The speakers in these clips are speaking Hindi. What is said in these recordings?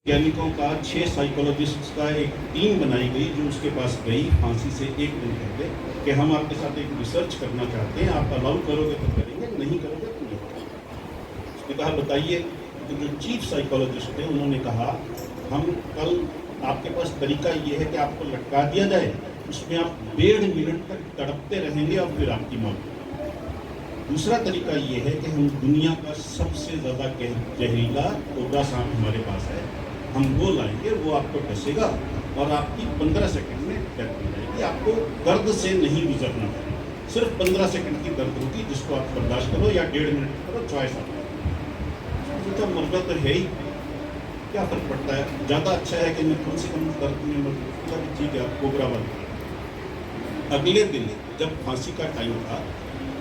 वैज्ञानिकों का 6 साइकोलॉजिस्ट्स का एक टीम बनाई गई जो उसके पास गई फांसी से एक दिन पहले कि हम आपके साथ एक रिसर्च करना चाहते हैं, आप अलाउ करोगे तो करेंगे, नहीं करोगे तो नहीं करेंगे। उसने कहा बताइए। तो जो चीफ साइकोलॉजिस्ट थे उन्होंने कहा हम कल आपके पास तरीका ये है कि आपको लटका दिया जाए, उसमें आप 1.5 मिनट तक तड़पते रहेंगे और फिर आपकी मौत। दूसरा तरीका ये है कि हम दुनिया का सबसे ज़्यादा जहरीला कोबरा सांप हमारे पास है, हम वो लाएंगे, वो आपको डसेगा और आपकी 15 सेकंड में डेथ हो जाएगी। आपको दर्द से नहीं गुजरना है, सिर्फ 15 सेकंड की दर्द होगी जिसको आप बर्दाश्त करो या 1.5 मिनट करो, चॉइस आपका। सोचा मरना तो है ही, क्या फर्क पड़ता है, ज़्यादा अच्छा है कि मैं कम से कम दर्द में मर जाऊँ। ठीक है, आप कोबरा बन। अगले दिन जब फांसी का टाइम था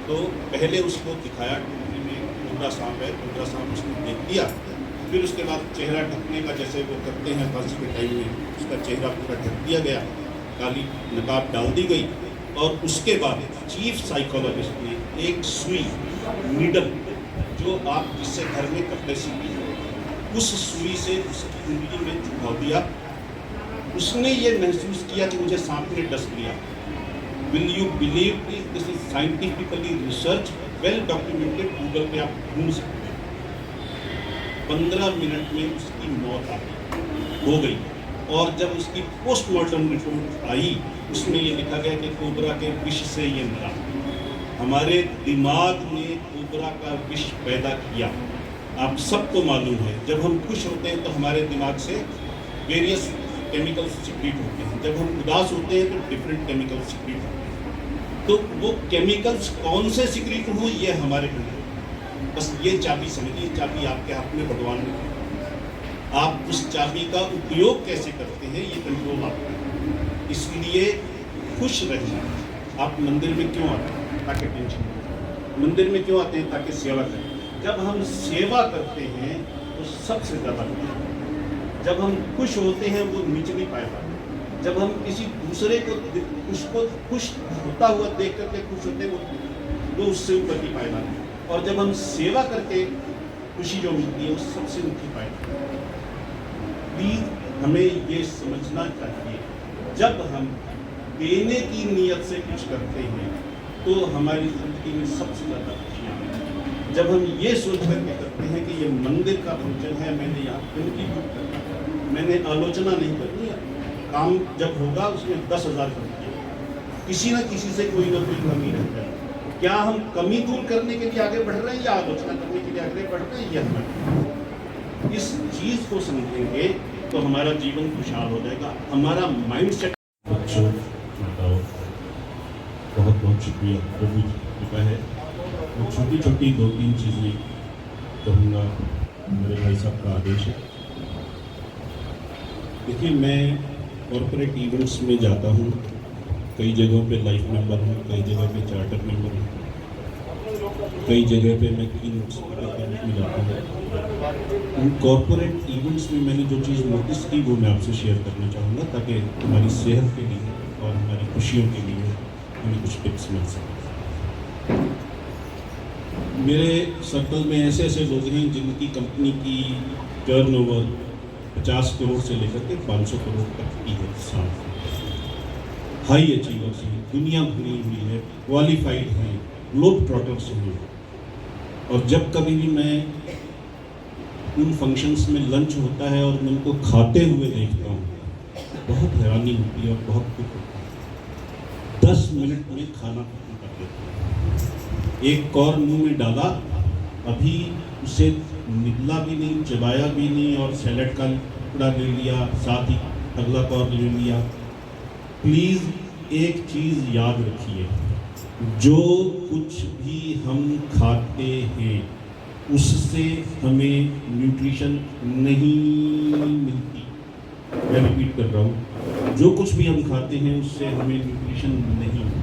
तो पहले उसको दिखाया टीवी में कोबरा सांप है, कोबरा सांप उसने देख लिया। फिर उसके बाद चेहरा ढकने का जैसे वो करते हैं फांसी के टाइम में, उसका चेहरा पूरा ढक दिया गया, काली नकाब डाल दी गई। और उसके बाद चीफ साइकोलॉजिस्ट ने एक सुई नीडल जो आप जिससे घर में कपड़े सीती हो, उस सुई से उसकी उंगली में चुभा दिया। उसने ये महसूस किया कि मुझे सांप ने डस लिया। Will you believe this is scientifically research, well documented, Google पे आप ढूंढ सकते हैं। 15 मिनट में उसकी मौत हो गई। और जब उसकी पोस्टमार्टम रिपोर्ट आई उसमें ये लिखा गया कि कोबरा के विष से ये मरा। हमारे दिमाग ने कोबरा का विष पैदा किया। आप सबको मालूम है जब हम खुश होते हैं तो हमारे दिमाग से वेरियस केमिकल्स सिक्रीट होते हैं, जब हम उदास होते हैं तो डिफरेंट केमिकल्स सिक्रीट होते हैं। तो वो केमिकल्स कौन से सिक्रीट हो ये हमारे अंदर, बस ये चाबी समझिए, चाबी आपके हाथ में भगवान ने। आप उस चाबी का उपयोग कैसे करते हैं ये कंट्रोल आपका है। इसलिए खुश रहिए। आप मंदिर में क्यों आते हैं? ताकि टेंशन। मंदिर में क्यों आते हैं? ताकि सेवा करें। जब हम सेवा करते हैं तो सबसे ज़्यादा खुश होते हैं। जब हम खुश होते हैं वो निचली पायदान। जब हम किसी दूसरे को खुश होता हुआ देख करके खुश होते हैं वो उससे ऊपर की पायदान है। और जब हम सेवा करके खुशी जो मिलती है वो सबसे ऊंची पायदान है। प्लीज हमें ये समझना चाहिए, जब हम देने की नीयत से कुछ करते हैं तो हमारी जिंदगी में सबसे ज़्यादा खुशियाँ हैं। जब हम ये सोच करके करते हैं कि ये मंदिर का फंक्शन है, मैंने यहाँ कंट्रीब्यूट करना है, मैंने आलोचना नहीं करनी है, काम जब होगा उसमें 10,000 करनी है, किसी न किसी से कोई ना कोई कमी रह जाए। क्या हम कमी दूर करने के लिए आगे बढ़ रहे हैं या आलोचना करने के लिए आगे बढ़ रहे हैं, ये हमें इस चीज़ को समझेंगे तो हमारा जीवन खुशहाल हो जाएगा, हमारा माइंड सेट। बहुत बहुत शुक्रिया, जो भी चुका है वो छोटी छोटी 2-3 चीज़ें कहूँगा, मेरे भाई साहब का आदेश है। देखिए, मैं कॉर्पोरेट इवेंट्स में जाता हूँ, कई जगहों पे लाइफ मेंबर हूँ, कई जगह पे चार्टर मेंबर हूँ, कई जगह पे मैं कीनोट स्पीकर के रूप में जाता हूँ। उन कॉर्पोरेट इवेंट्स में मैंने जो चीज़ नोटिस की वो मैं आपसे शेयर करना चाहूँगा ताकि हमारी सेहत के लिए और हमारी खुशियों के लिए हमें कुछ टिप्स मिल सकें। मेरे सर्कल में ऐसे ऐसे लोग हैं जिनकी कंपनी की टर्नओवर 50 करोड़ से लेकर के 500 करोड़ तक की है साल। हाई अचीवर्स हैं, दुनिया भरी हुई है, क्वालिफाइड हैं, ग्लोब ट्रॉटर्स हैं। और जब कभी भी मैं उन फंक्शंस में लंच होता है और मैं उनको खाते हुए देखता हूँ, बहुत हैरानी होती है और बहुत दुख होता है। 10 मिनट में खाना खत्म कर देते हैं। एक कौर मुंह में डाला, अभी उसे निगला भी नहीं, चबाया भी नहीं और सैलेड का टुकड़ा ले लिया, साथ ही अगला कौर ले लिया। प्लीज़ एक चीज़ याद रखिए, जो कुछ भी हम खाते हैं उससे हमें न्यूट्रिशन नहीं मिलती। मैं रिपीट कर रहा हूँ, जो कुछ भी हम खाते हैं उससे हमें न्यूट्रिशन नहीं मिलती।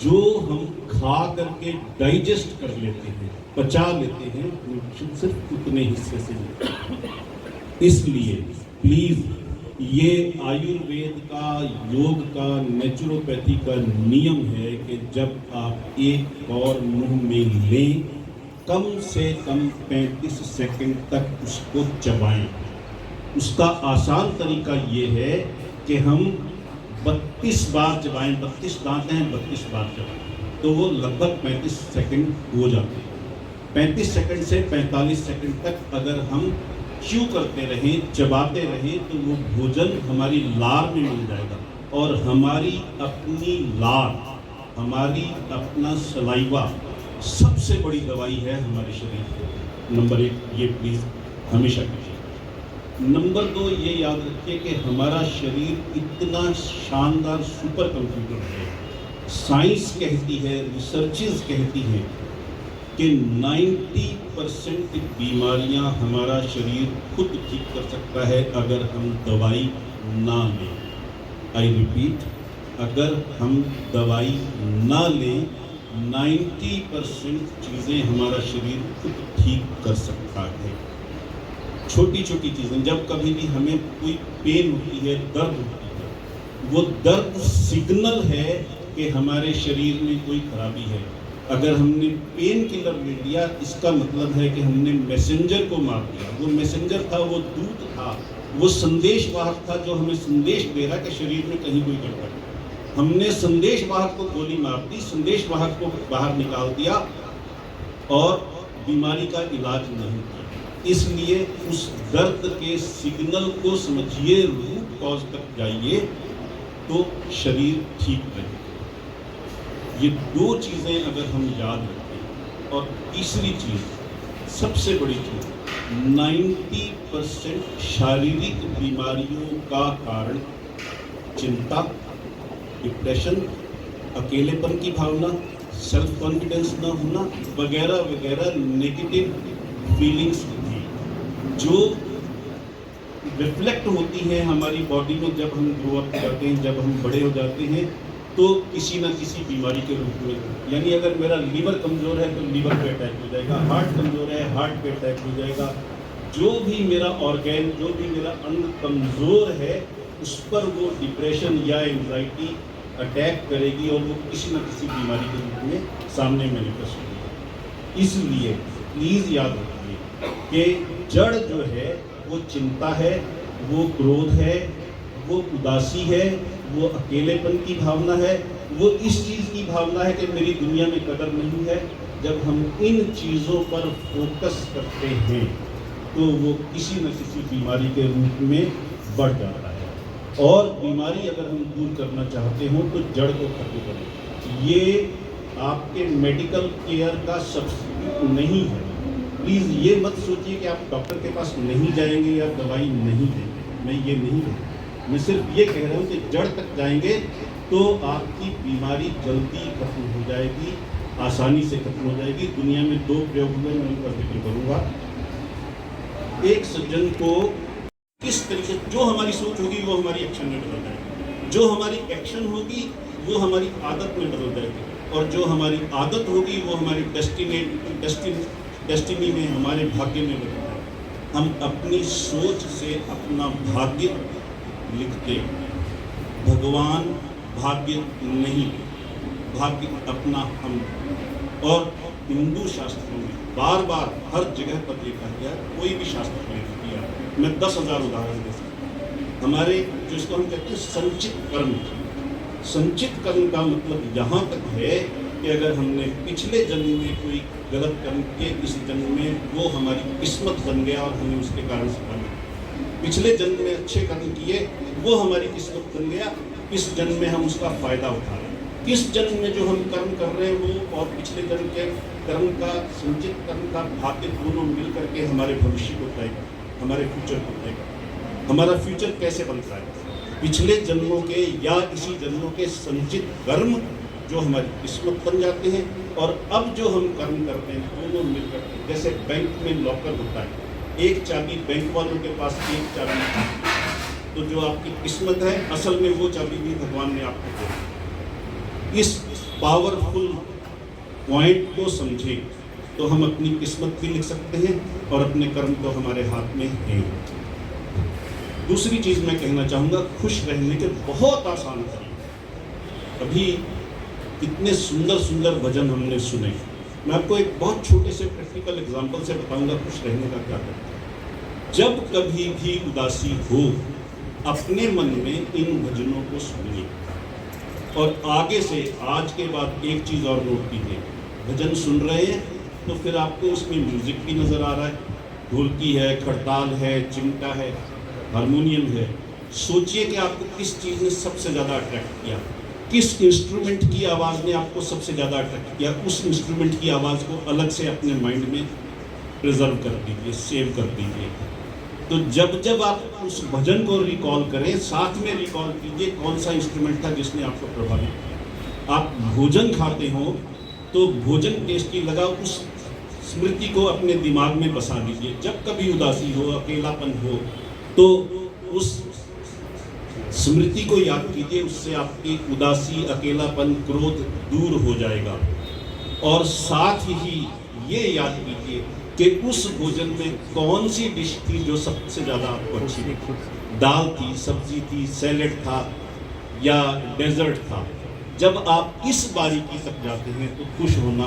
जो हम खा करके डाइजेस्ट कर लेते हैं, पचा लेते हैं, न्यूट्रिशन सिर्फ उतने हिस्से से मिलते हैं। इसलिए प्लीज़ ये आयुर्वेद का, योग का, नेचुरोपैथी का नियम है कि जब आप एक और मुंह में लें कम से कम 35 सेकंड तक उसको चबाएं। उसका आसान तरीका ये है कि हम 32 बार चबाएं, 32 दांत हैं, 32 बार चबाएं, तो वो लगभग 35 सेकंड हो जाते हैं। 35 सेकंड से 45 सेकंड तक अगर हम च्यू करते रहें, चबाते रहें, तो वो भोजन हमारी लार में मिल जाएगा। और हमारी अपनी लार, हमारी अपना सलाइवा सबसे बड़ी दवाई है हमारे शरीर को। नंबर 1 ये प्लीज़ हमेशा कीजिए। नंबर 2 ये याद रखिए कि हमारा शरीर इतना शानदार सुपर कंप्यूटर है। साइंस कहती है, रिसर्चेस कहती हैं कि 90% बीमारियां हमारा शरीर खुद ठीक कर सकता है अगर हम दवाई ना लें। आई रिपीट, अगर हम दवाई ना लें, 90% चीज़ें हमारा शरीर खुद ठीक कर सकता है। छोटी छोटी चीज़ें, जब कभी भी हमें कोई पेन होती है, दर्द होती है, वो दर्द सिग्नल है कि हमारे शरीर में कोई खराबी है। अगर हमने पेन किलर ले लिया, इसका मतलब है कि हमने मैसेंजर को मार दिया। वो मैसेंजर था, वो दूत था, वो संदेशवाहक था जो हमें संदेश दे रहा कि शरीर में कहीं कोई गड़बड़ है। हमने संदेशवाहक को गोली मार दी, संदेशवाहक को बाहर निकाल दिया और बीमारी का इलाज नहीं किया। इसलिए उस दर्द के सिग्नल को समझिए, रूट कॉज तक जाइए, तो शरीर ठीक रहेगा। ये 2 चीज़ें अगर हम याद रखें। और तीसरी चीज़, सबसे बड़ी चीज़, 90% शारीरिक बीमारियों का कारण चिंता, डिप्रेशन, अकेलेपन की भावना, सेल्फ कॉन्फिडेंस ना होना वगैरह वगैरह नेगेटिव फीलिंग्स थी जो रिफ्लेक्ट होती हैं हमारी बॉडी में जब हम ग्रो अप करते हैं, जब हम बड़े हो जाते हैं, तो किसी न किसी बीमारी के रूप में। यानी अगर मेरा लीवर कमज़ोर है तो लीवर पे अटैक हो जाएगा, हार्ट कमज़ोर है हार्ट पे अटैक हो जाएगा। जो भी मेरा ऑर्गेन, जो भी मेरा अंग कमज़ोर है, उस पर वो डिप्रेशन या एंजाइटी अटैक करेगी और वो किसी न किसी बीमारी के रूप में सामने मैनिफेस्ट होगी। इसलिए प्लीज़ याद रखिए कि जड़ जो है वो चिंता है, वो क्रोध है, वो उदासी है, वो अकेलेपन की भावना है, वो इस चीज़ की भावना है कि मेरी दुनिया में कदर नहीं है। जब हम इन चीज़ों पर फोकस करते हैं तो वो किसी न किसी बीमारी के रूप में बढ़ जाता है। और बीमारी अगर हम दूर करना चाहते हो तो जड़ को खत्म करें। ये आपके मेडिकल केयर का सब्सिट्यूट नहीं है। प्लीज़ ये मत सोचिए कि आप डॉक्टर के पास नहीं जाएंगे या दवाई नहीं देंगे। मैं ये नहीं कहता, मैं सिर्फ ये कह रहा हूँ कि जड़ तक जाएंगे तो आपकी बीमारी जल्दी खत्म हो जाएगी, आसानी से खत्म हो जाएगी। दुनिया में 2 प्रयोग हुए, मैं उनका जिक्र करूँगा। एक सज्जन को किस तरीके, जो हमारी सोच होगी वो हमारी एक्शन में बदल जाएगी, जो हमारी एक्शन होगी वो हमारी आदत में बदल जाएगी, और जो हमारी आदत होगी वो हमारी डेस्टिनी में, हमारे भाग्य में बदल जाएगी। हम अपनी सोच से अपना भाग्य लिखते, भगवान भाग्य नहीं, भाग्य अपना हम। और हिंदू शास्त्रों में बार बार हर जगह पर लिखा गया, कोई भी शास्त्र में लिखा गया, मैं 10,000 उदाहरण दे सकता हूँ। हमारे जो इसको हम कहते हैं संचित कर्म, संचित कर्म का मतलब यहाँ तक है कि अगर हमने पिछले जन्म में कोई गलत कर्म किए, इस जन्म में वो हमारी किस्मत बन गया और हमें उसके कारण से बन गया। पिछले जन्म में अच्छे कर्म किए, वो हमारी किस्मत बन गया, इस जन्म में हम उसका फ़ायदा उठा रहे हैं। इस जन्म में जो हम कर्म कर रहे हैं वो और पिछले जन्म के कर्म का, संचित कर्म का भाग्य दोनों मिल करके हमारे भविष्य को तय करते, हमारे फ्यूचर को तय करते। हमारा फ्यूचर कैसे बनता है? पिछले जन्मों के या इसी जन्मों के संचित कर्म जो हमारी किस्मत बन जाते हैं, और अब जो हम कर्म करते हैं दोनों मिल करके। जैसे बैंक में लॉकर होता है, एक चाबी बैंक वालों के पास, एक चाबी, तो जो आपकी किस्मत है असल में वो चाबी भी भगवान ने आपको दी। इस पावरफुल पॉइंट को समझें तो हम अपनी किस्मत भी लिख सकते हैं और अपने कर्म तो हमारे हाथ में है। दूसरी चीज़ मैं कहना चाहूँगा, खुश रहने के बहुत आसान तरीके। अभी कितने सुंदर सुंदर भजन हमने सुने। मैं आपको एक बहुत छोटे से प्रैक्टिकल एग्जांपल से बताऊंगा खुश रहने का क्या करता है। जब कभी भी उदासी हो, अपने मन में इन भजनों को सुनिए और आगे से आज के बाद एक चीज़ और नोट कीजिए, भजन सुन रहे हैं तो फिर आपको उसमें म्यूजिक भी नज़र आ रहा है, ढोलकी है, खड़ताल है, चिमटा है, हारमोनियम है। सोचिए कि आपको किस चीज़ ने सबसे ज़्यादा अट्रैक्ट किया, किस इंस्ट्रूमेंट की आवाज़ ने आपको सबसे ज़्यादा अट्रैक्ट किया। उस इंस्ट्रूमेंट की आवाज़ को अलग से अपने माइंड में प्रिजर्व कर दीजिए, सेव कर दीजिए। तो जब जब आप उस भजन को रिकॉल करें, साथ में रिकॉल कीजिए कौन सा इंस्ट्रूमेंट था जिसने आपको प्रभावित किया। आप भोजन खाते हो तो भोजन टेस्टी लगा, उस स्मृति को अपने दिमाग में बसा लीजिए। जब कभी उदासी हो, अकेलापन हो, तो उस स्मृति को याद कीजिए, उससे आपकी उदासी, अकेलापन, क्रोध दूर हो जाएगा। और साथ ही ये याद कीजिए कि उस भोजन में कौन सी डिश थी जो सबसे ज़्यादा आपको अच्छी लगी। दाल थी, सब्जी थी, सैलेड था या डेजर्ट था। जब आप इस बारीकी तक जाते हैं तो खुश होना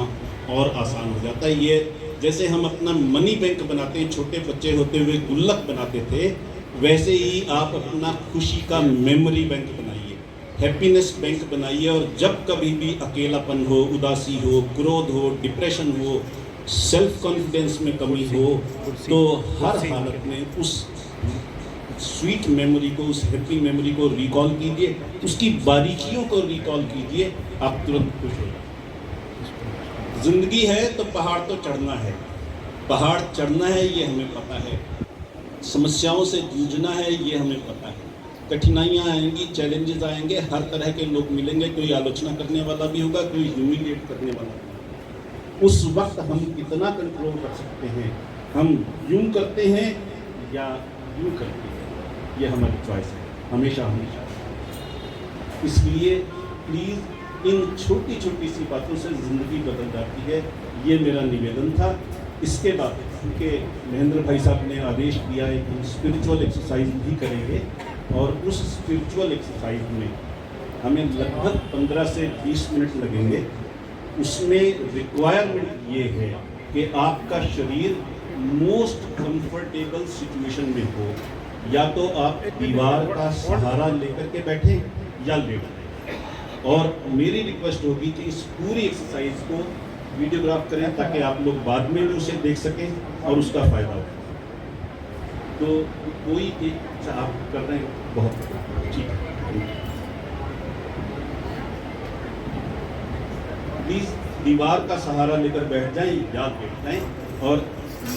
और आसान हो जाता है। ये जैसे हम अपना मनी बैंक बनाते हैं, छोटे बच्चे होते हुए गुल्लक बनाते थे, वैसे ही आप अपना खुशी का मेमोरी बैंक बनाइए, हैप्पीनेस बैंक बनाइए। और जब कभी भी अकेलापन हो, उदासी हो, क्रोध हो, डिप्रेशन हो, सेल्फ कॉन्फिडेंस में कमी हो, तो हर हालत में उस स्वीट मेमोरी को, उस हैप्पी मेमोरी को रिकॉल कीजिए, उसकी बारीकियों को रिकॉल कीजिए, आप तुरंत खुश हो जाए। जिंदगी है तो पहाड़ तो चढ़ना है, पहाड़ चढ़ना है ये हमें पता है, समस्याओं से जूझना है ये हमें पता है, कठिनाइयाँ आएंगी, चैलेंजेस आएंगे, हर तरह के लोग मिलेंगे, कोई आलोचना करने वाला भी होगा, कोई ह्यूमिलिएट करने वाला भी होगा। उस वक्त हम कितना कंट्रोल कर सकते हैं, हम यूं करते हैं या यूं करते हैं, ये हमारी चॉइस है, हमेशा हमेशा। इसलिए प्लीज़ इन छोटी छोटी सी बातों से ज़िंदगी बदल जाती है, ये मेरा निवेदन था। इसके बाद क्योंकि महेंद्र भाई साहब ने आदेश दिया है कि स्पिरिचुअल एक्सरसाइज भी करेंगे, और उस स्पिरिचुअल एक्सरसाइज में हमें लगभग 15 से 20 मिनट लगेंगे। उसमें रिक्वायरमेंट ये है कि आपका शरीर मोस्ट कंफर्टेबल सिचुएशन में हो, या तो आप दीवार का सहारा लेकर के बैठे या लेट। और मेरी रिक्वेस्ट होगी कि इस पूरी एक्सरसाइज को वीडियोग्राफ करें ताकि आप लोग बाद में भी उसे देख सकें और उसका फ़ायदा हो। तो कोई एक आप कर रहे हैं, बहुत ठीक है। प्लीज़ दीवार का सहारा लेकर बैठ जाएं या लेट जाएं, और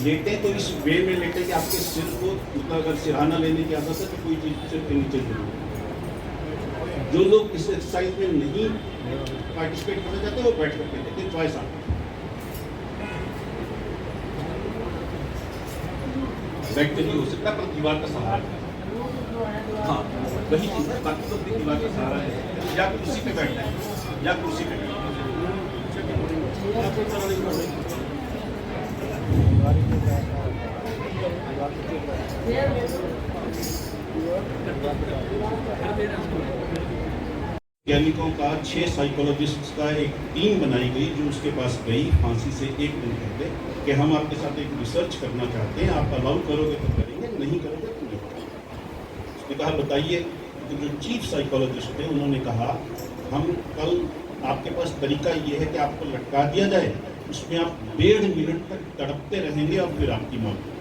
लेटें तो इस वे में लेटें कि आपके सिर को, मतलब अगर सिरहाना लेने की आदत है तो कोई चीज़ सिर के नीचे जरूर। जो लोग इस एक्सरसाइज में नहीं पार्टिसिपेट करना चाहते वो बैठ करके देखें, चॉइस आप बैठ के नहीं हो सकता, पर दीवार का सहारा, हाँ वही चीज़ है। बाकी लोग भी दीवार का सहारा है, या कुर्सी पे बैठ जाए या कुर्सी पे बैठ। वैज्ञानिकों का 6 साइकोलॉजिस्ट्स का एक टीम बनाई गई जो उसके पास गई फांसी से एक दिन पहले कि हम आपके साथ एक रिसर्च करना चाहते हैं, आप अलाउ करोगे तो करेंगे, नहीं करोगे तो नहीं करेंगे। उसने कहा बताइए। तो जो चीफ साइकोलॉजिस्ट थे उन्होंने कहा हम कल आपके पास तरीका ये है कि आपको लटका दिया जाए, उसमें आप 1.5 मिनट तक तड़पते रहेंगे और फिर आपकी मौत होगी।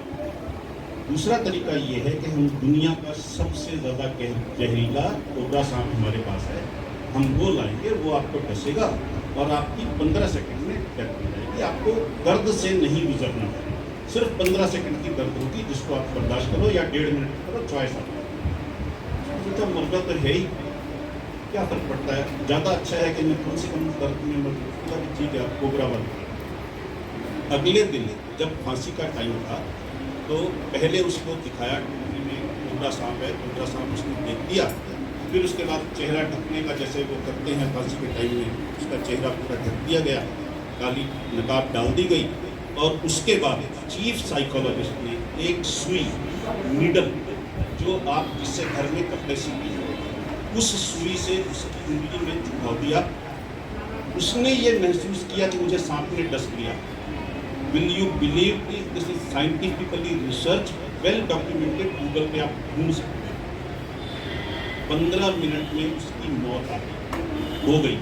दूसरा तरीका ये है कि हम दुनिया का सबसे ज़्यादा जहरीला कोबरा सांप हमारे पास है, हम वो लाएंगे, वो आपको डसेगा और आपकी 15 सेकंड में डेथ हो जाएगी। आपको दर्द से नहीं गुजरना है, सिर्फ 15 सेकंड की दर्द होगी जिसको आप बर्दाश्त करो या 1.5 मिनट करो, चॉइस आपकी। तो मरना तो है ही, क्या फर्क पड़ता है, ज़्यादा अच्छा है कि मैं कम से कम दर्द में मर, ठीक है आप कोबरा बन। अगले दिन जब फांसी का टाइम था तो पहले उसको दिखाया टीवी में कोबरा सांप है, कोबरा सांप उसने देख दिया। फिर उसके बाद चेहरा ढकने का जैसे वो करते हैं फांसी के टाइम में, उसका चेहरा पूरा ढक दिया गया, काली नकाब डाल दी गई। और उसके बाद चीफ साइकोलॉजिस्ट ने एक सुई नीडल जो आप जिससे घर में कपड़े सीती हो, उस सुई से उसकी उंगली में चुभा दिया। उसने ये महसूस किया कि मुझे सांप ने डस लिया। Will you believe this is scientifically research well documented, Google पे आप ढूंढ सकते हैं। 15 मिनट में उसकी मौत हो गई।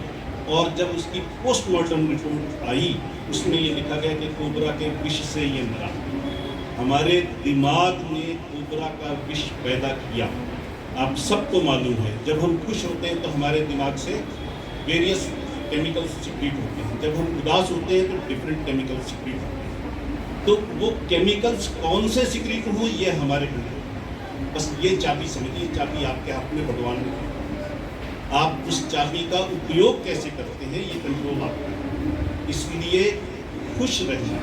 और जब उसकी पोस्टमार्टम रिपोर्ट आई, उसमें ये लिखा गया कि कोबरा के विष से ये मरा। हमारे दिमाग ने कोबरा का विष पैदा किया। आप सबको मालूम है, जब हम खुश होते हैं तो हमारे दिमाग से वेरियस केमिकल्स सिक्रीट होते हैं, जब हम उदास होते हैं तो डिफरेंट केमिकल्स सिक्रीट होते हैं। तो वो केमिकल्स कौन से सिक्रीट हो, ये हमारे कंट्रोल। बस ये चाबी समझिए, चाबी आपके हाथ में भगवान ने। आप उस चाबी का उपयोग कैसे करते हैं, ये कंट्रोल आपका है। इसलिए खुश रहिए।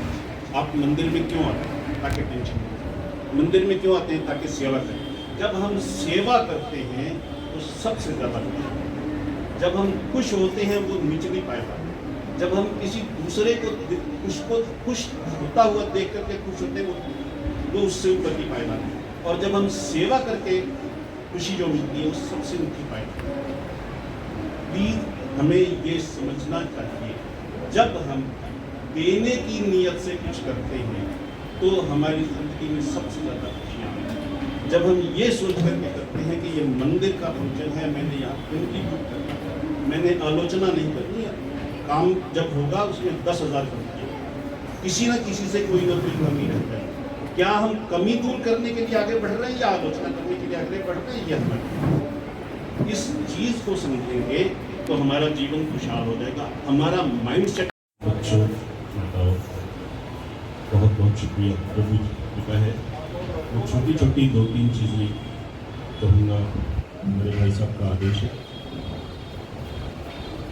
आप मंदिर में क्यों आते हैं? ताकि टेंशन नहीं। मंदिर में क्यों आते हैं? ताकि सेवा करें। जब हम सेवा करते हैं तो सबसे ज़्यादा खुश होते हैं। जब हम खुश होते हैं वो निचली पायदान। जब हम किसी दूसरे को खुश होता हुआ देख करके खुश होते हैं, वो उससे ऊपर की पायदान है। और जब हम सेवा करके खुशी जो मिलती है वो सबसे ऊंची पायदान है। प्लीज हमें ये समझना चाहिए, जब हम देने की नीयत से कुछ करते हैं तो हमारी जिंदगी में सबसे ज़्यादा खुशियाँ हैं। जब हम ये सोच करके करते हैं कि ये मंदिर का फंक्शन है, मैंने यहाँ कंट्रीब्यूट करना है, मैंने आलोचना नहीं करनी है, काम जब होगा उसमें 10,000 करनी है, किसी न किसी से कोई ना कोई कमी रहता है। क्या हम कमी दूर करने के लिए आगे बढ़ रहे हैं या आलोचना करने के लिए आगे बढ़ रहे हैं, ये हमारे इस चीज़ को समझेंगे तो हमारा जीवन खुशहाल हो जाएगा। हमारा माइंड सेट। बच्चों, माताओं, बहुत बहुत शुक्रिया। प्रभु कृपा है। वो छोटी छोटी 2-3 चीज़ें कहूँगा, मेरे भाई साहब का आदेश है।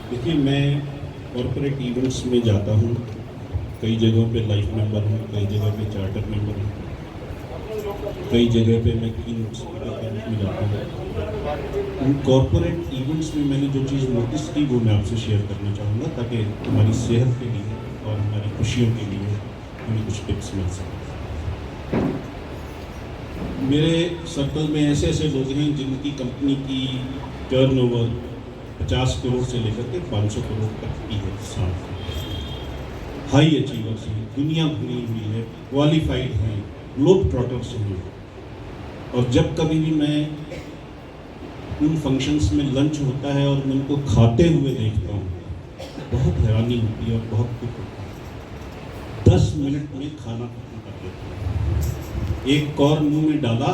देखिए, मैं कॉर्पोरेट इवेंट्स में जाता हूँ, कई जगहों पे लाइफ मेंबर हूँ, कई जगह पे चार्टर मेंबर हूँ, कई जगह पे मैं कीनोट स्पीकर के रूप में जाता हूँ। उन कॉर्पोरेट इवेंट्स में मैंने जो चीज़ नोटिस की वो मैं आपसे शेयर करना चाहूँगा, ताकि हमारी सेहत के लिए और हमारी खुशियों के लिए हमें कुछ टिप्स मिल सकें। मेरे सर्कल में ऐसे ऐसे लोग हैं जिनकी कंपनी की टर्नओवर 50 करोड़ से लेकर के 500 करोड़ तक की है साल। हाई अचीवर्स हैं, दुनिया भरी हुई है, क्वालिफाइड हैं, ग्लोब ट्रॉटर्स हैं। और जब कभी भी मैं उन फंक्शंस में लंच होता है और मैं उनको खाते हुए देखता हूँ, बहुत हैरानी होती है और बहुत दुख होता है। 10 मिनट में खाना खत्म कर देते हैं। एक कौर मुंह में डाला,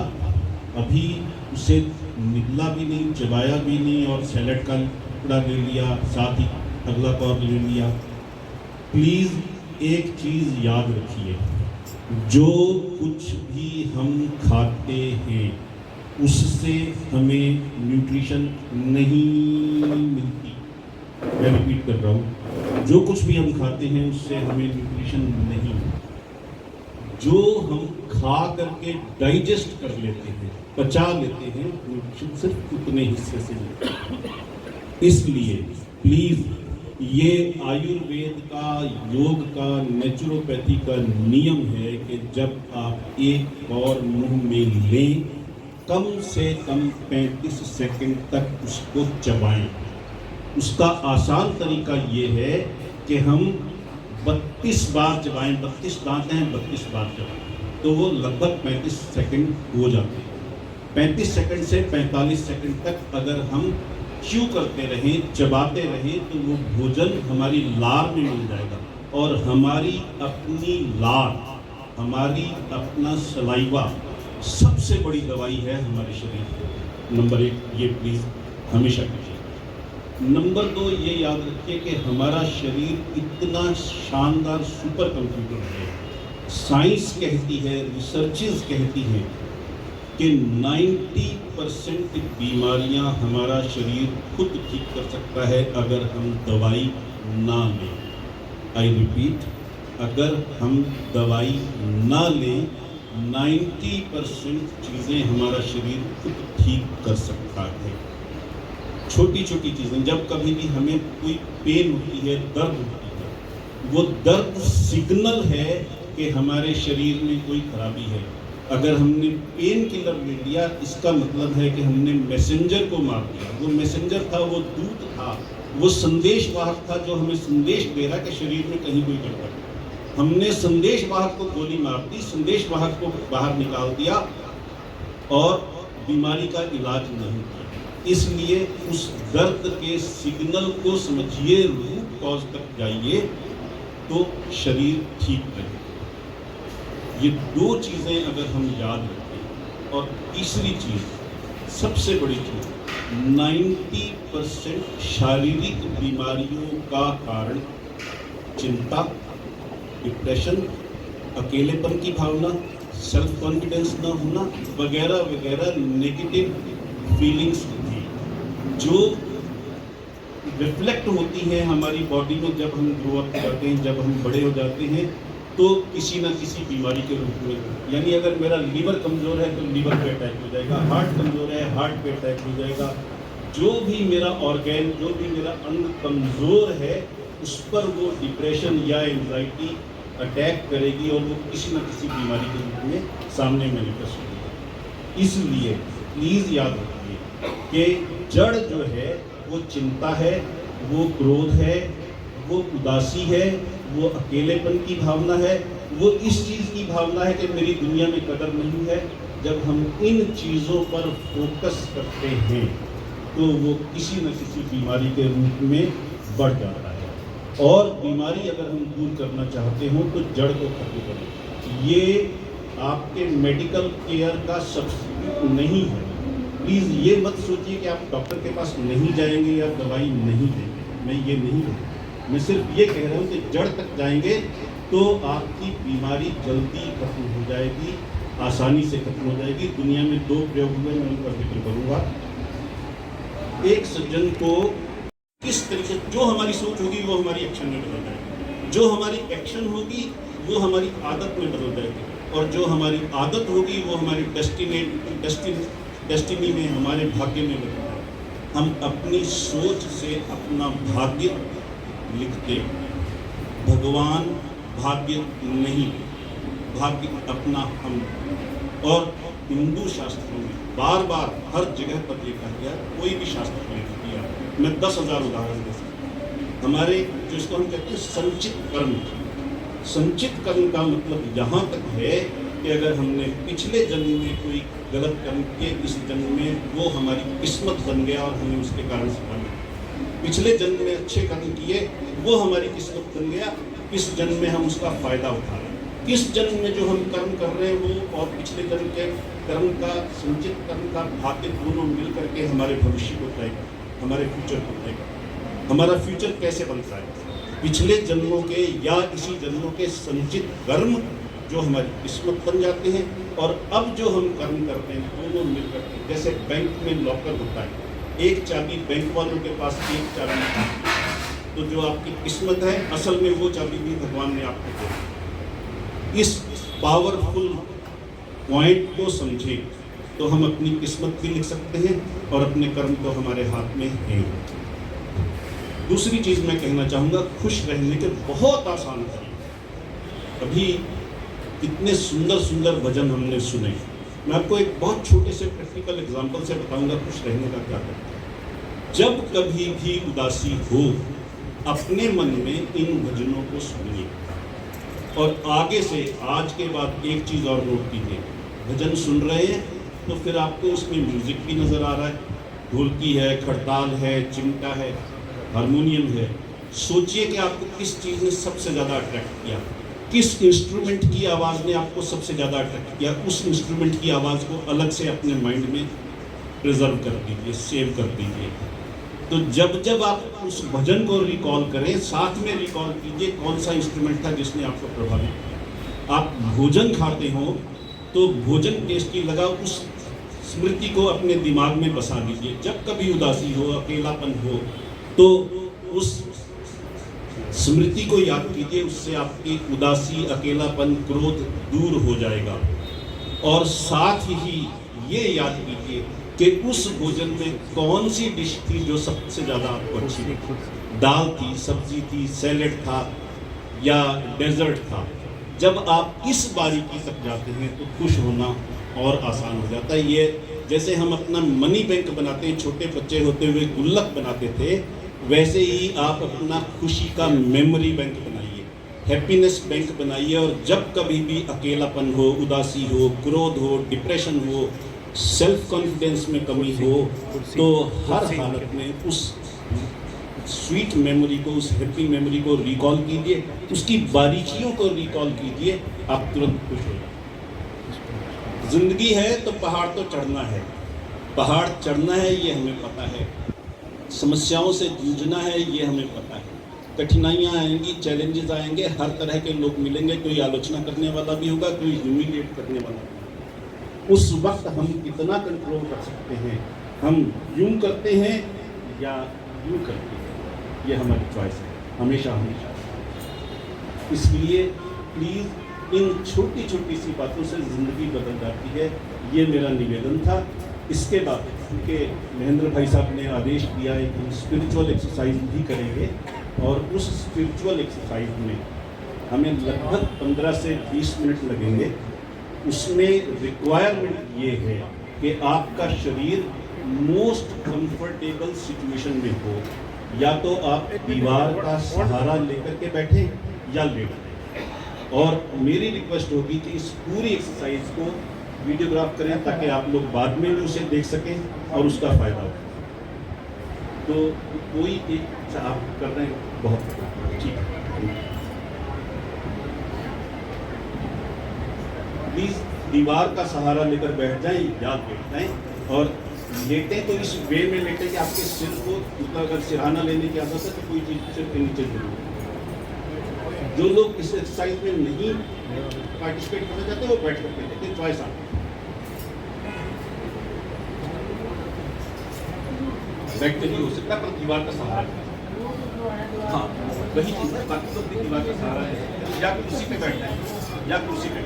अभी उसे निगला भी नहीं, चबाया भी नहीं, और सैलेड का टुकड़ा ले लिया, साथ ही अगला कौर ले लिया। प्लीज़ एक चीज़ याद रखिए, जो कुछ भी हम खाते हैं उससे हमें न्यूट्रिशन नहीं मिलती। मैं रिपीट कर रहा हूँ, जो कुछ भी हम खाते हैं उससे हमें न्यूट्रिशन नहीं मिलती। जो हम खा करके डाइजेस्ट कर लेते हैं, पचा लेते हैं, न्यूट्रिशन सिर्फ उतने हिस्से से मिलता है। इसलिए प्लीज़ ये आयुर्वेद का, योग का, नेचुरोपैथी का नियम है कि जब आप एक और मुंह में लें, कम से कम 35 सेकंड तक उसको चबाएं। उसका आसान तरीका ये है कि हम 32 बार चबाएं। 32 दांत हैं, 32 बार चबाएं तो वो लगभग 35 सेकंड हो जाते हैं। 35 सेकंड से 45 सेकंड तक अगर हम च्यू करते रहें, चबाते रहें, तो वो भोजन हमारी लार में मिल जाएगा। और हमारी अपनी लार, हमारी अपना सलाइवा सबसे बड़ी दवाई है हमारे शरीर की। नंबर 1 ये प्लीज़ हमेशा कीजिए। नंबर 2 ये याद रखिए कि हमारा शरीर इतना शानदार सुपर कंप्यूटर है। साइंस कहती है, रिसर्चेस कहती हैं कि 90% बीमारियां हमारा शरीर खुद ठीक कर सकता है अगर हम दवाई ना लें। आई रिपीट, अगर हम दवाई ना लें, 90% चीज़ें हमारा शरीर खुद ठीक कर सकता है। छोटी छोटी चीज़ें, जब कभी भी हमें कोई पेन होती है, दर्द होती है, वो दर्द सिग्नल है कि हमारे शरीर में कोई खराबी है। अगर हमने पेन किलर ले लिया, इसका मतलब है कि हमने मैसेंजर को मार दिया। वो मैसेंजर था, वो दूत था, वो संदेश वाहक था जो हमें संदेश दे रहा कि शरीर में कहीं कोई गड़बड़ है। हमने संदेश वाहक को गोली मार दी, संदेश वाहक को बाहर निकाल दिया और बीमारी का इलाज नहीं किया। इसलिए उस दर्द के सिग्नल को समझिए, रूट कॉज तक जाइए तो शरीर ठीक रहे। ये दो चीज़ें अगर हम याद रखें, और तीसरी चीज़ सबसे बड़ी चीज़, 90% शारीरिक बीमारियों का कारण चिंता, डिप्रेशन, अकेलेपन की भावना, सेल्फ कॉन्फिडेंस न होना वगैरह वगैरह नेगेटिव फीलिंग्स होती हैं जो रिफ्लेक्ट होती हैं हमारी बॉडी में जब हम ग्रो अप करते हैं, जब हम बड़े हो जाते हैं तो किसी न किसी बीमारी के रूप में। यानी अगर मेरा लीवर कमज़ोर है तो लीवर पे अटैक हो जाएगा, हार्ट कमज़ोर है हार्ट पे अटैक हो जाएगा। जो भी मेरा ऑर्गेन, जो भी मेरा अंग कमज़ोर है उस पर वो डिप्रेशन या एंजाइटी अटैक करेगी और वो किसी न किसी बीमारी के रूप में सामने मैनिफेस्ट होगी। इसलिए प्लीज़ याद रखिए कि जड़ जो है वो चिंता है, वो क्रोध है, वो उदासी है, वो अकेलेपन की भावना है, वो इस चीज़ की भावना है कि मेरी दुनिया में कदर नहीं है। जब हम इन चीज़ों पर फोकस करते हैं तो वो किसी न किसी बीमारी के रूप में बढ़ जाता है। और बीमारी अगर हम दूर करना चाहते हो तो जड़ को खत्म करें। ये आपके मेडिकल केयर का सब्स्टिट्यूट नहीं है। प्लीज़ ये मत सोचिए कि आप डॉक्टर के पास नहीं जाएंगे या दवाई नहीं लेंगे। मैं ये नहीं कहूँ, मैं सिर्फ ये कह रहा हूँ कि जड़ तक जाएंगे तो आपकी बीमारी जल्दी खत्म हो जाएगी, आसानी से खत्म हो जाएगी। दुनिया में 2 प्रयोग हुए, मैं उनका जिक्र करूँगा। एक सज्जन को किस तरीके, जो हमारी सोच होगी वो हमारी एक्शन में बदल जाएगी, जो हमारी एक्शन होगी वो हमारी आदत में बदल जाएगी, और जो हमारी आदत होगी वो हमारी डेस्टिनी में, हमारे भाग्य में बदल जाएगी। हम अपनी सोच से अपना भाग्य लिखते, भगवान भाग्य नहीं, भाग्य अपना हम। और हिंदू शास्त्रों में बार बार हर जगह पर लिखा गया, कोई भी शास्त्र में लिख दिया। मैं 10,000 उदाहरण दे सकता हूँ। हमारे जो इसको हम कहते हैं संचित कर्म, संचित कर्म का मतलब यहाँ तक है कि अगर हमने पिछले जन्म में कोई गलत कर्म किए, इस जन्म में वो हमारी किस्मत बन गया और हमें उसके कारण सजा मिला। पिछले जन्म में अच्छे कर्म किए, वो हमारी किस्मत बन गया, इस जन्म में हम उसका फ़ायदा उठा रहे हैं। इस जन्म में जो हम कर्म कर रहे हैं वो और पिछले जन्म के कर्म का, संचित कर्म का भाग्य दोनों मिल करके हमारे भविष्य को तय करते, हमारे फ्यूचर को तय करते। हमारा फ्यूचर कैसे बनता है? पिछले जन्मों के या इसी जन्मों के संचित कर्म जो हमारी किस्मत बन जाते हैं, और अब जो हम कर्म करते हैं दोनों मिल करके। जैसे बैंक में लॉकर होता है, एक चाबी बैंक वालों के पास, एक चाबी, तो जो आपकी किस्मत है असल में वो चाबी भी भगवान ने आपको दी। इस पावरफुल पॉइंट को समझे तो हम अपनी किस्मत भी लिख सकते हैं और अपने कर्म तो हमारे हाथ में है। दूसरी चीज़ मैं कहना चाहूँगा, खुश रहने के बहुत आसान तरीके। अभी कितने सुंदर सुंदर भजन हमने सुने। मैं आपको एक बहुत छोटे से प्रैक्टिकल एग्जांपल से बताऊंगा खुश रहने का क्या करता है। जब कभी भी उदासी हो, अपने मन में इन भजनों को सुनिए और आगे से आज के बाद एक चीज़ और नोट कीजिए, भजन सुन रहे हैं तो फिर आपको उसमें म्यूज़िक भी नज़र आ रहा है, ढोलकी है, खड़ताल है, चिमटा है, हारमोनियम है। सोचिए कि आपको किस चीज़ ने सबसे ज़्यादा अट्रैक्ट किया, किस इंस्ट्रूमेंट की आवाज़ ने आपको सबसे ज़्यादा अट्रैक्ट किया। उस इंस्ट्रूमेंट की आवाज़ को अलग से अपने माइंड में प्रिजर्व कर दीजिए, सेव कर दीजिए। तो जब जब आप उस भजन को रिकॉल करें, साथ में रिकॉल कीजिए कौन सा इंस्ट्रूमेंट था जिसने आपको प्रभावित किया। आप भोजन खाते हो तो भोजन टेस्टी लगा, उस स्मृति को अपने दिमाग में बसा लीजिए। जब कभी उदासी हो, अकेलापन हो, तो उस स्मृति को याद कीजिए, उससे आपकी उदासी, अकेलापन, क्रोध दूर हो जाएगा। और साथ ही ये याद कीजिए कि उस भोजन में कौन सी डिश थी जो सबसे ज़्यादा आपको अच्छी लगी। दाल थी, सब्जी थी, सैलेड था या डेजर्ट था। जब आप इस बारीकी तक जाते हैं तो खुश होना और आसान हो जाता है। ये जैसे हम अपना मनी बैंक बनाते हैं, छोटे बच्चे होते हुए गुल्लक बनाते थे, वैसे ही आप अपना खुशी का मेमोरी बैंक बनाइए। हैप्पीनेस बैंक बनाइए और जब कभी भी अकेलापन हो, उदासी हो, क्रोध हो, डिप्रेशन हो, सेल्फ कॉन्फिडेंस में कमी हो, तो हर हालत में उस स्वीट मेमोरी को, उस हैप्पी मेमोरी को रिकॉल कीजिए, उसकी बारीकियों को रिकॉल कीजिए, आप तुरंत खुश हो जाएंगे। जिंदगी है तो पहाड़ तो चढ़ना है, पहाड़ चढ़ना है ये हमें पता है, समस्याओं से जूझना है ये हमें पता है, कठिनाइयाँ आएंगी, चैलेंजेस आएंगे, हर तरह के लोग मिलेंगे, कोई आलोचना करने वाला भी होगा, कोई ह्यूमिलिएट करने वाला भी होगा। उस वक्त हम कितना कंट्रोल कर सकते हैं, हम यूं करते हैं या यूं करते हैं, ये हमारी चॉइस है, हमेशा हमेशा। इसलिए प्लीज़ इन छोटी छोटी सी बातों से ज़िंदगी बदल जाती है, ये मेरा निवेदन था। इसके बाद क्योंकि महेंद्र भाई साहब ने आदेश दिया है कि स्पिरिचुअल एक्सरसाइज भी करेंगे, और उस स्पिरिचुअल एक्सरसाइज में हमें लगभग 15 से 20 मिनट लगेंगे। उसमें रिक्वायरमेंट ये है कि आपका शरीर मोस्ट कंफर्टेबल सिचुएशन में हो, या तो आप दीवार का सहारा लेकर के बैठें या लेटें। और मेरी रिक्वेस्ट होगी कि इस पूरी एक्सरसाइज को वीडियोग्राफ करें ताकि आप लोग बाद में भी उसे देख सकें और उसका फ़ायदा हो। तो कोई एक आप कर रहे हैं, बहुत ठीक है। प्लीज़ दीवार का सहारा लेकर बैठ जाएं या बैठ जाएं, और लेटें तो इस वे में लेटें कि आपके सिर को, मतलब अगर सिरहाना लेने की आदत है तो कोई चीज़ सिर के नीचे जरूर। जो लोग इस एक्सरसाइज में नहीं पार्टिसिपेट करना चाहते वो बैठ करके लेकिन चॉइस आप बैठ के भी हो सकता है, पर दीवार का सहारा, हाँ वही चीज़ है। बाकी लोग भी दीवार का सहारा है, या कुर्सी पे बैठना है या कुर्सी पे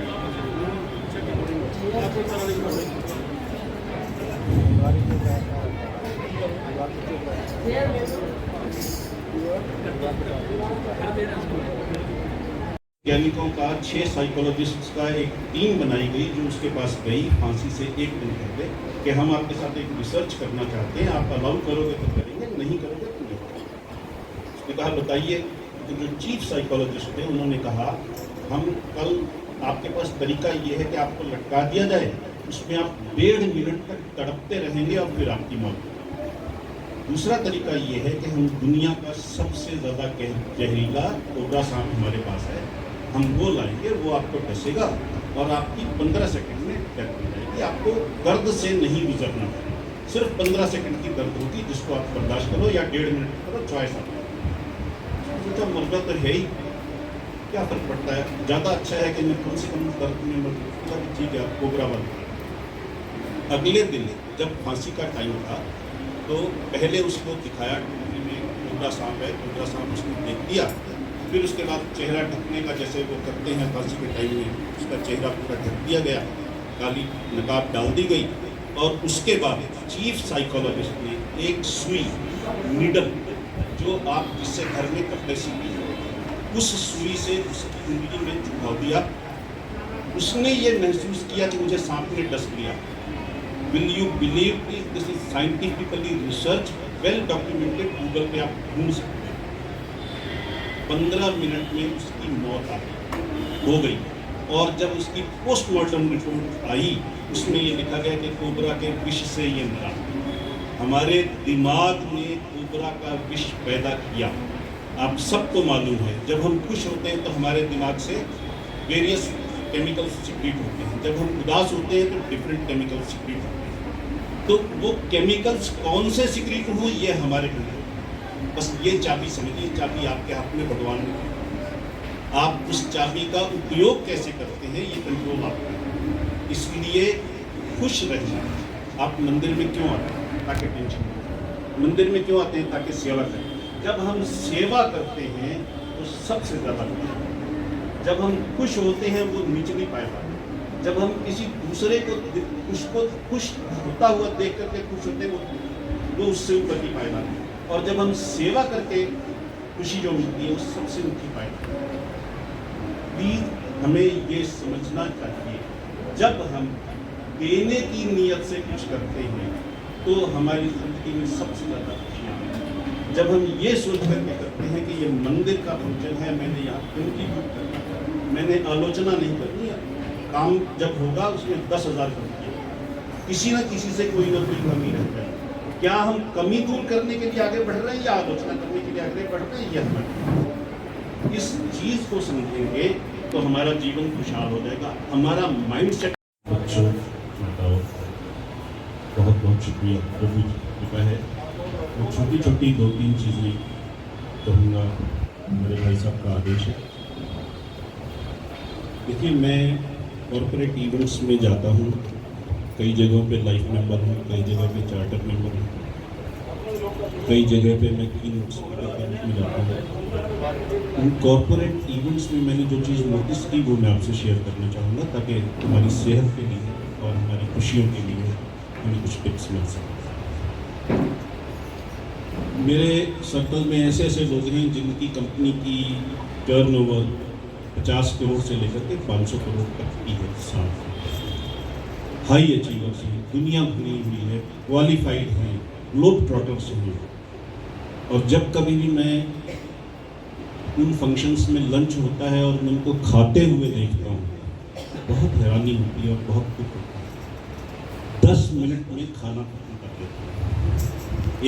वैज्ञानिकों का 6 साइकोलॉजिस्ट्स का एक टीम बनाई गई जो उसके पास गई फांसी से एक दिन पहले कि हम आपके साथ एक रिसर्च करना चाहते हैं, आप अलाउ करोगे तो करेंगे, नहीं करोगे तो नहीं करेंगे। उसने कहा बताइए। तो जो चीफ साइकोलॉजिस्ट थे उन्होंने कहा हम कल आपके पास तरीका ये है कि आपको लटका दिया जाए, उसमें आप 1.5 मिनट तक तड़पते रहेंगे और फिर आपकी मौत होगी। दूसरा तरीका ये है कि हम दुनिया का सबसे ज़्यादा जहरीला कोबरा सांप हमारे पास है, हम वो लाएंगे, वो आपको डसेगा और आपकी 15 सेकंड में डेथ हो जाएगी। आपको दर्द से नहीं गुजरना है, सिर्फ 15 सेकंड की दर्द होगी जिसको आप बर्दाश्त करो या 1.5 मिनट करो, चॉइस आपकी। सोचा मरना तो है ही, क्या फर्क पड़ता है, ज़्यादा अच्छा है कि मैं कम से कम दर्द में मर, ठीक है आप कोबरा बन। अगले दिन जब फांसी का टाइम था तो पहले उसको दिखाया टीवी में कोबरा सांप है, कोबरा सांप उसने देख दिया। फिर उसके बाद चेहरा ढकने का जैसे वो करते हैं फांसी के टाइम में, उसका चेहरा पूरा ढक दिया गया, काली नकाब डाल दी गई। और उसके बाद चीफ साइकोलॉजिस्ट ने एक सुई नीडल जो आप जिससे घर में कपड़े सीती हो, उस सुई से उसकी उंगली में चुभा दिया। उसने ये महसूस किया कि मुझे सांप ने डस लिया। Will you believe this is scientifically research, well documented, Google पे आप ढूंढ सकते हैं। 15 मिनट में उसकी मौत हो गई। और जब उसकी पोस्टमार्टम रिपोर्ट आई उसमें ये लिखा गया कि कोबरा के विष से ये मरा। हमारे दिमाग ने कोबरा का विष पैदा किया। आप सबको मालूम है जब हम खुश होते हैं तो हमारे दिमाग से वेरियस केमिकल्स सिक्रीट होते हैं, जब हम उदास होते हैं तो डिफरेंट केमिकल्स सिक्रीट होते हैं। तो वो केमिकल्स कौन से सिक्रीट हो ये हमारे कंट्रोल, बस ये चाबी समझिए, चाबी आपके हाथ में भगवान ने। आप उस चाबी का उपयोग कैसे करते हैं ये कंट्रोल आपका है। इसलिए खुश रहिए। आप मंदिर में क्यों आते हैं? ताकि टेंशन नहीं। मंदिर में क्यों आते हैं? ताकि सेवा करें। जब हम सेवा करते हैं तो सबसे ज़्यादा खुश होते हैं। जब हम खुश होते हैं वो निचली पायदान। जब हम किसी दूसरे को खुश होता हुआ देख करके खुश होते हैं वो उससे ऊपर की पायदान है। और जब हम सेवा करके खुशी जो मिलती है वो सबसे ऊंची पायदान है। प्लीज हमें ये समझना चाहिए, जब हम देने की नीयत से कुछ करते हैं तो हमारी जिंदगी में सबसे ज़्यादा खुशियाँ मिलती हैं। जब हम ये सोच करके करते हैं कि ये मंदिर का फंक्शन है, मैंने यहाँ कंट्रीब्यूट करना है, मैंने आलोचना नहीं करनी है, काम जब होगा उसमें 10,000 कमियाँ, किसी न किसी से कोई ना कोई कमी रह जाए। क्या हम कमी दूर करने के लिए आगे बढ़ रहे हैं या आलोचना करने के लिए आगे बढ़ रहे हैं, ये हमें इस चीज़ को समझेंगे तो हमारा जीवन खुशहाल हो जाएगा, हमारा माइंड सेट। बच्चों बताओ, बहुत बहुत शुक्रिया प्रभु कृपा है। और छोटी छोटी 2-3 चीज़ें कहूँगा, मेरे भाई साहब का आदेश है। देखिए, मैं कॉर्पोरेट इवेंट्स में जाता हूँ, कई जगहों पे लाइफ मेंबर हूँ, कई जगह पे चार्टर मेंबर हूँ, कई जगह पे मैं कीनोट स्पीकर के रूप में जाता हूँ। उन कॉर्पोरेट इवेंट्स में मैंने जो चीज़ नोटिस की वो मैं आपसे शेयर करना चाहूँगा, ताकि हमारी सेहत के लिए और हमारी खुशियों के लिए हमें कुछ टिप्स मिल सकें। मेरे सर्कल में ऐसे ऐसे लोग हैं जिनकी कंपनी की टर्नओवर 50 करोड़ से लेकर के 500 करोड़ तक की है साल। हाई अचीवर्स हैं, दुनिया भरी हुई है, क्वालिफाइड हैं, ग्लोब ट्रॉटर्स हैं। और जब कभी भी मैं उन फंक्शंस में लंच होता है और मैं उनको खाते हुए देखता हूँ, बहुत हैरानी होती है और बहुत दुख होता है। 10 मिनट में खाना खत्म कर देते हैं।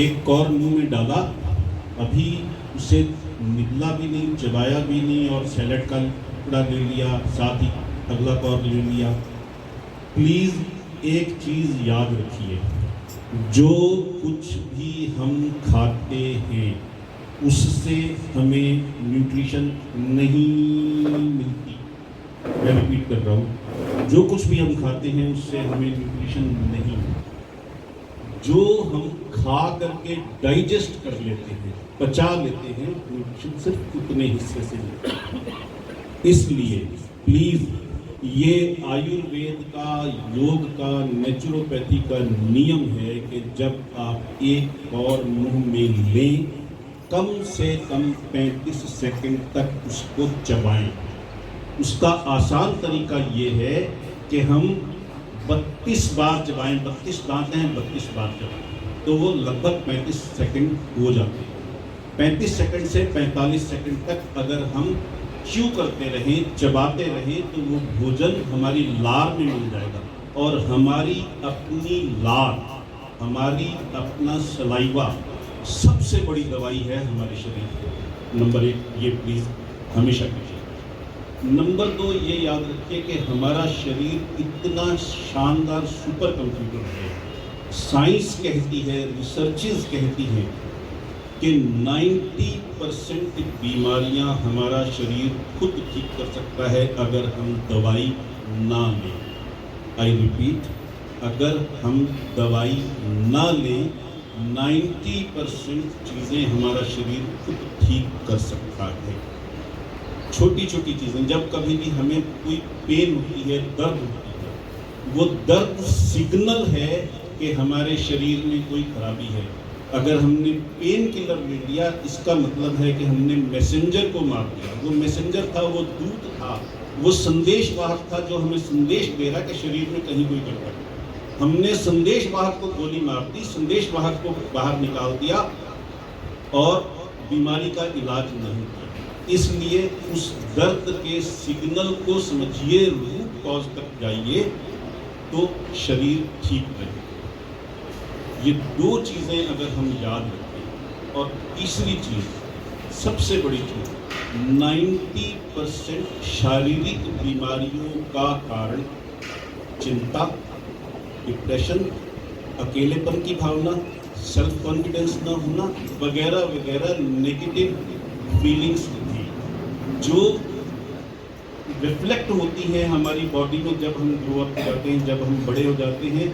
एक कौर मुंह में डाला, अभी उसे निगला भी नहीं, चबाया भी नहीं, और सैलेड का टुकड़ा ले लिया, साथ ही अगला कौर ले लिया। प्लीज़ एक चीज़ याद रखिए, जो कुछ भी हम खाते हैं उससे हमें न्यूट्रिशन नहीं मिलती। मैं रिपीट कर रहा हूँ, जो कुछ भी हम खाते हैं उससे हमें न्यूट्रिशन नहीं मिलती। जो हम खा करके डाइजेस्ट कर लेते हैं, पचा लेते हैं, न्यूट्रिशन सिर्फ उतने हिस्से से मिलता है। इसलिए प्लीज़ ये आयुर्वेद का, योग का, नेचुरोपैथी का नियम है कि जब आप एक और मुंह में लें, कम से कम 35 सेकंड तक उसको चबाएं। उसका आसान तरीका ये है कि हम 32 बार चबाएं। 32 दांत हैं, 32 बार चबाएं तो वो लगभग 35 सेकंड हो जाते हैं। 35 सेकंड से 45 सेकंड तक अगर हम च्यू करते रहें, चबाते रहें, तो वो भोजन हमारी लार में मिल जाएगा। और हमारी अपनी लार, हमारी अपना सलाइवा सबसे बड़ी दवाई है हमारे शरीर की। नंबर 1 ये प्लीज़ हमेशा कीजिए। नंबर 2 ये याद रखिए कि हमारा शरीर इतना शानदार सुपर कंप्यूटर है। साइंस कहती है, रिसर्चेस कहती हैं कि 90% बीमारियां हमारा शरीर खुद ठीक कर सकता है अगर हम दवाई ना लें। आई रिपीट, अगर हम दवाई ना लें, 90% चीज़ें हमारा शरीर खुद ठीक कर सकता है। छोटी छोटी चीज़ें, जब कभी भी हमें कोई पेन होती है, दर्द होती है, वो दर्द सिग्नल है कि हमारे शरीर में कोई खराबी है। अगर हमने पेन किलर ले लिया, इसका मतलब है कि हमने मैसेंजर को मार दिया। वो मैसेंजर था, वो दूत था, वो संदेश वाहक था जो हमें संदेश दे रहा कि शरीर में कहीं कोई गड़बड़ है। हमने संदेश वाहक को गोली मार दी, संदेश वाहक को बाहर निकाल दिया और बीमारी का इलाज नहीं किया। इसलिए उस दर्द के सिग्नल को समझिए, रूट कॉज तक जाइए तो शरीर ठीक रहे। ये 2 चीज़ें अगर हम याद रखें, और तीसरी चीज़, सबसे बड़ी चीज़, 90% शारीरिक बीमारियों का कारण चिंता, डिप्रेशन, अकेलेपन की भावना, सेल्फ कॉन्फिडेंस ना होना वगैरह वगैरह नेगेटिव फीलिंग्स होती हैं जो रिफ्लेक्ट होती हैं हमारी बॉडी में जब हम ग्रो अप करते हैं, जब हम बड़े हो जाते हैं,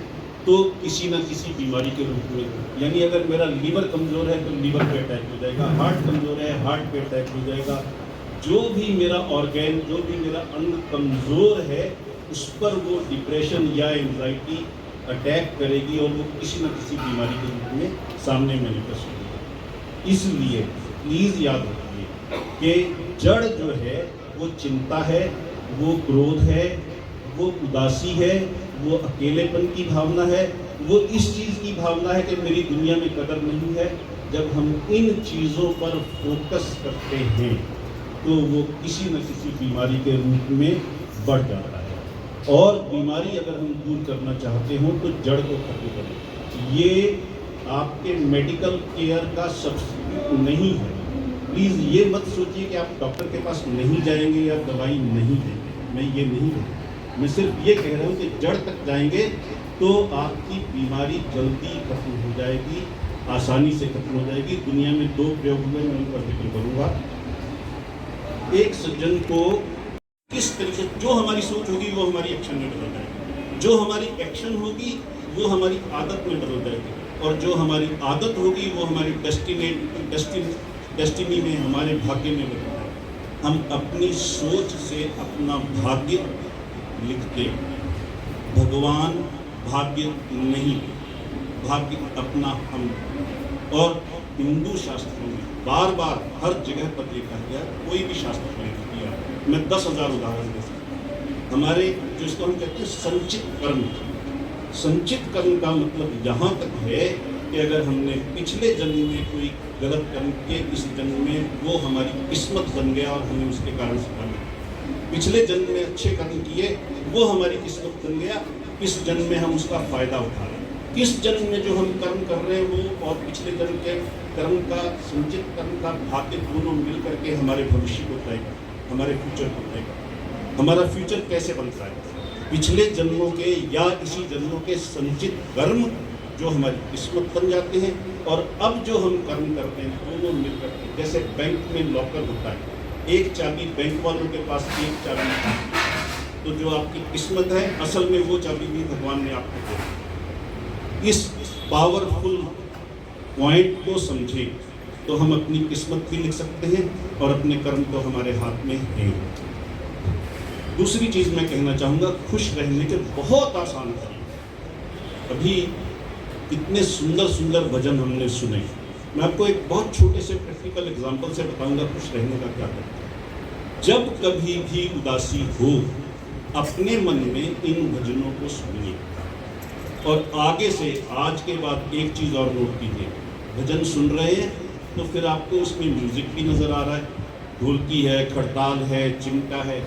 तो किसी न किसी बीमारी के रूप में। यानी अगर मेरा लीवर कमज़ोर है तो लीवर पे अटैक हो जाएगा, हार्ट कमज़ोर है, हार्ट पे अटैक हो जाएगा। जो भी मेरा ऑर्गेन, जो भी मेरा अंग कमज़ोर है, उस पर वो डिप्रेशन या एंजाइटी अटैक करेगी और वो किसी न किसी बीमारी के रूप में सामने मैनिफेस्ट होगी। इसलिए प्लीज़ याद रखिए कि जड़ जो है वो चिंता है, वो क्रोध है, वो उदासी है, वो अकेलेपन की भावना है, वो इस चीज़ की भावना है कि मेरी दुनिया में कदर नहीं है, जब हम इन चीज़ों पर फोकस करते हैं तो वो किसी न किसी बीमारी के रूप में बढ़ जाता है। और बीमारी अगर हम दूर करना चाहते हो तो जड़ को खत्म करें। ये आपके मेडिकल केयर का सब्स्टिट्यूट नहीं है। प्लीज़ ये मत सोचिए कि आप डॉक्टर के पास नहीं जाएंगे या दवाई नहीं देंगे। मैं ये नहीं कह रहा, मैं सिर्फ ये कह रहा हूँ कि जड़ तक जाएंगे तो आपकी बीमारी जल्दी खत्म हो जाएगी, आसानी से खत्म हो जाएगी। दुनिया में 2 प्रयोग हुए, मैं उनका जिक्र करूँगा। एक सज्जन को किस तरीके, जो हमारी सोच होगी वो हमारी एक्शन में बदल जाएगी, जो हमारी एक्शन होगी वो हमारी आदत में बदल जाएगी, और जो हमारी आदत होगी वो हमारी डेस्टिनी में, हमारे भाग्य में बदल जाएगी। हम अपनी सोच से अपना भाग्य लिखते, भगवान भाग्य नहीं, भाग्य अपना हम। और हिंदू शास्त्रों में बार बार हर जगह पर लिखा गया, कोई भी शास्त्र में दिया, मैं 10,000 उदाहरण दे सकता। हमारे जो इसको हम कहते हैं संचित कर्म, संचित कर्म का मतलब यहाँ तक है कि अगर हमने पिछले जन्म में कोई गलत कर्म किए, इस जन्म में वो हमारी किस्मत बन गया और हमें उसके कारण से मिला। पिछले जन्म में अच्छे कर्म किए, वो हमारी किस्मत बन गया, इस जन्म में हम उसका फायदा उठा रहे हैं। इस जन्म में जो हम कर्म कर रहे हैं वो और पिछले जन्म के कर्म का, संचित कर्म का भाग्य दोनों मिल करके हमारे भविष्य को तय करता, हमारे फ्यूचर को तय करता। हमारा फ्यूचर कैसे बनता है? पिछले जन्मों के या इसी जन्मों के संचित कर्म जो हमारी किस्मत बन जाते हैं, और अब जो हम कर्म करते हैं दोनों मिल करके, जैसे बैंक में लॉकर होता है, एक चाबी बैंक वालों के पास, एक चाबी, तो जो आपकी किस्मत है असल में वो चाबी भी भगवान ने आपको दी। इस पावरफुल पॉइंट को समझे तो हम अपनी किस्मत भी लिख सकते हैं और अपने कर्म तो हमारे हाथ में हैं। दूसरी चीज़ मैं कहना चाहूँगा, खुश रहने के बहुत आसान तरीके। अभी कितने सुंदर सुंदर भजन हमने सुने। मैं आपको एक बहुत छोटे से प्रैक्टिकल एग्जांपल से बताऊंगा खुश रहने का क्या करता है। जब कभी भी उदासी हो, अपने मन में इन भजनों को सुनिए, और आगे से आज के बाद एक चीज़ और नोट कीजिए, भजन सुन रहे हैं तो फिर आपको उसमें म्यूजिक भी नज़र आ रहा है, ढोलकी है, खड़ताल है, चिमटा है,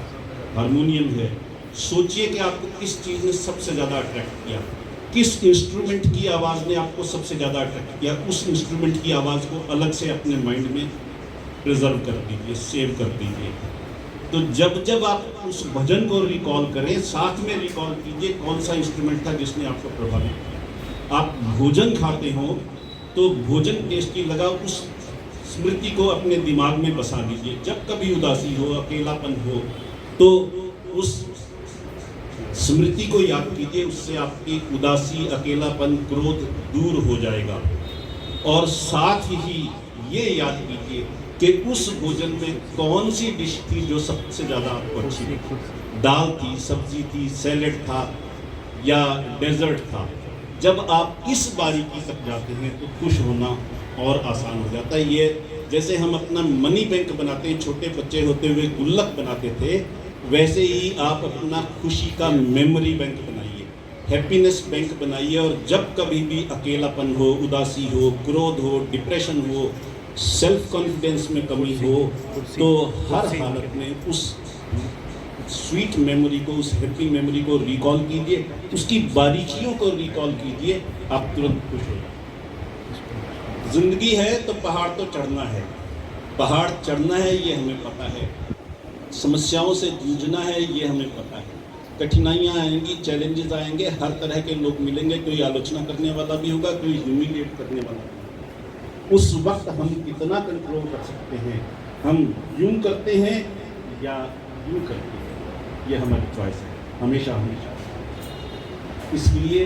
हारमोनियम है। सोचिए कि आपको किस चीज़ ने सबसे ज़्यादा अट्रैक्ट किया, किस इंस्ट्रूमेंट की आवाज़ ने आपको सबसे ज़्यादा अट्रैक्ट किया। उस इंस्ट्रूमेंट की आवाज़ को अलग से अपने माइंड में प्रिजर्व कर दीजिए, सेव कर दीजिए। तो जब जब आप उस भजन को रिकॉल करें, साथ में रिकॉल कीजिए कौन सा इंस्ट्रूमेंट था जिसने आपको प्रभावित किया। आप भोजन खाते हो तो भोजन टेस्टी लगा, उस स्मृति को अपने दिमाग में बसा दीजिए। जब कभी उदासी हो, अकेलापन हो, तो उस स्मृति को याद कीजिए, उससे आपकी उदासी, अकेलापन, क्रोध दूर हो जाएगा। और साथ ही ये याद कीजिए कि उस भोजन में कौन सी डिश थी जो सबसे ज़्यादा आपको अच्छी लगी। दाल थी, सब्जी थी, सैलेड था या डेजर्ट था। जब आप इस बारीकी तक जाते हैं तो खुश होना और आसान हो जाता है। ये जैसे हम अपना मनी बैंक बनाते हैं, छोटे बच्चे होते हुए गुल्लक बनाते थे, वैसे ही आप अपना खुशी का मेमोरी बैंक बनाइए, हैप्पीनेस बैंक बनाइए। और जब कभी भी अकेलापन हो, उदासी हो, क्रोध हो, डिप्रेशन हो, सेल्फ कॉन्फिडेंस में कमी हो, तो हर हालत में उस स्वीट मेमोरी को, उस हैप्पी मेमोरी को रिकॉल कीजिए, उसकी बारीकियों को रिकॉल कीजिए, आप तुरंत खुश हो जाएंगे। जिंदगी है तो पहाड़ तो चढ़ना है, पहाड़ चढ़ना है ये हमें पता है, समस्याओं से जूझना है ये हमें पता है, कठिनाइयाँ आएंगी, चैलेंजेस आएंगे, हर तरह के लोग मिलेंगे, कोई आलोचना करने वाला भी होगा, कोई ह्यूमिलिएट करने वाला भी होगा। उस वक्त हम कितना कंट्रोल कर सकते हैं, हम यूं करते हैं या यूं करते हैं, ये हमारी चॉइस है, हमेशा हमेशा। इसलिए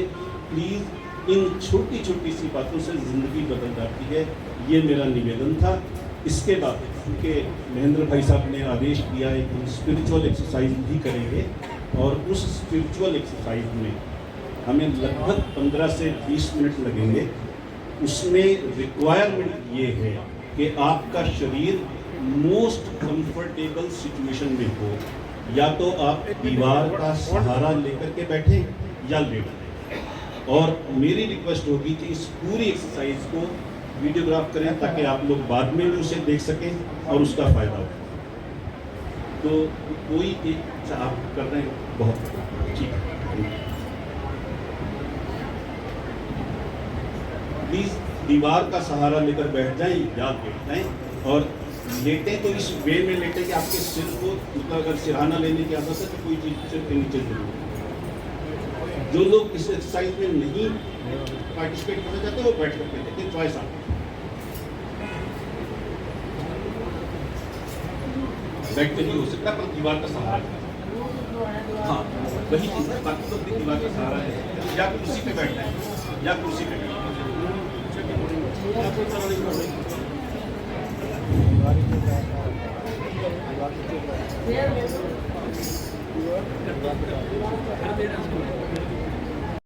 प्लीज़ इन छोटी छोटी सी बातों से ज़िंदगी बदल जाती है, ये मेरा निवेदन था। इसके बाद क्योंकि महेंद्र भाई साहब ने आदेश दिया है कि स्पिरिचुअल एक्सरसाइज भी करेंगे, और उस स्पिरिचुअल एक्सरसाइज में हमें लगभग 15 से 20 मिनट लगेंगे। उसमें रिक्वायरमेंट ये है कि आपका शरीर मोस्ट कंफर्टेबल सिचुएशन में हो, या तो आप दीवार का सहारा लेकर के बैठें या लेट। और मेरी रिक्वेस्ट होगी कि इस पूरी एक्सरसाइज को वीडियोग्राफ करें ताकि आप लोग बाद में भी उसे देख सकें और उसका फ़ायदा हो। तो कोई एक अच्छा आप कर रहे हैं, बहुत ठीक है। प्लीज़ दीवार का सहारा लेकर बैठ जाएं या बैठ जाएं और लेटें तो इस वे में लेटें कि आपके सिर को, मतलब अगर सिरहाना लेने की आदत है तो कोई चीज़ सिर के नीचे जरूर। जो लोग इस एक्सरसाइज में नहीं पार्टिसिपेट करना चाहते वो बैठ कर के देखें, चॉइस आप बैठ के नहीं हो सकता, पर दीवार का सहारा, हाँ वही चीज़ है, बाकी तो अपनी दीवार का सहारा है, या कुर्सी पे बैठना है या कुर्सी पे बैठना है।